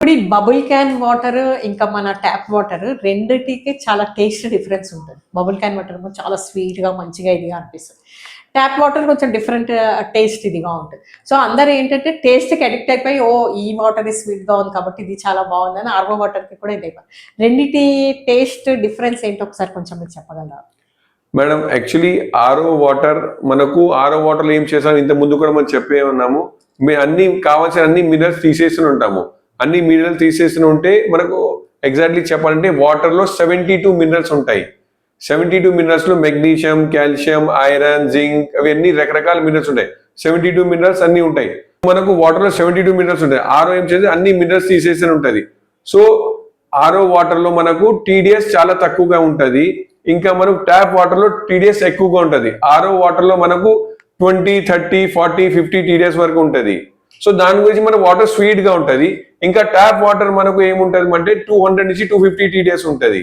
ఇప్పుడు ఈ bubble can water ఇంకా మన ట్యాప్ వాటర్ రెండిటికి చాలా టేస్ట్ డిఫరెన్స్ ఉంటుంది. బబుల్ క్యాన్ వాటర్ ఏమో చాలా స్వీట్గా మంచిగా ఇదిగా అనిపిస్తుంది. ట్యాప్ వాటర్ కొంచెం డిఫరెంట్ టేస్ట్ ఇదిగా ఉంటుంది. సో అందరూ ఏంటంటే టేస్ట్కి అడిక్ట్ అయిపోయి ఈ వాటర్ స్వీట్గా ఉంది కాబట్టి ఇది చాలా బాగుందని ఆర్వో వాటర్కి కూడా ఇది అయిపోయింది. రెండిటి టేస్ట్ డిఫరెన్స్ ఏంటో ఒకసారి కొంచెం మీరు చెప్పగలరా? మేడం యాక్చువల్లీ ఆరో వాటర్లో ఏం చేసాం, ఇంత ముందు కూడా మనం చెప్పే ఉన్నాము. మేము అన్ని కావాల్సిన అన్ని మినరల్స్ తీసేసి ఉంటాము. అన్ని మినరల్స్ తీసేసి ఉంటే మనకు ఎగ్జాక్ట్లీ చెప్పాలంటే వాటర్లో 72 మినరల్స్ ఉంటాయి. 72 మినరల్స్లో మెగ్నీషియం, కాల్షియం, ఐరన్, జింక్ అవన్నీ రకరకాల మినరల్స్ ఉంటాయి. 72 మినరల్స్ అన్ని ఉంటాయి. మనకు వాటర్లో 72 మినరల్స్ ఉంటాయి. ఆరో ఏం చేసి అన్ని మినరల్స్ తీసేసి ఉంటుంది. సో ఆరో వాటర్లో మనకు టీడీఎస్ చాలా తక్కువగా ఉంటుంది. ఇంకా మనకు ట్యాప్ వాటర్లో టీడీఎస్ ఎక్కువగా ఉంటుంది. ఆరో వాటర్లో మనకు 20, 30, 40, 50 టీడీఎస్ వరకు ఉంటుంది. సో దాని గురించి మన వాటర్ స్వీట్ గా ఉంటుంది. ఇంకా ట్యాప్ వాటర్ మనకు ఏముంటది అంటే 200 నుంచి 250 టీడీఎస్ ఉంటుంది.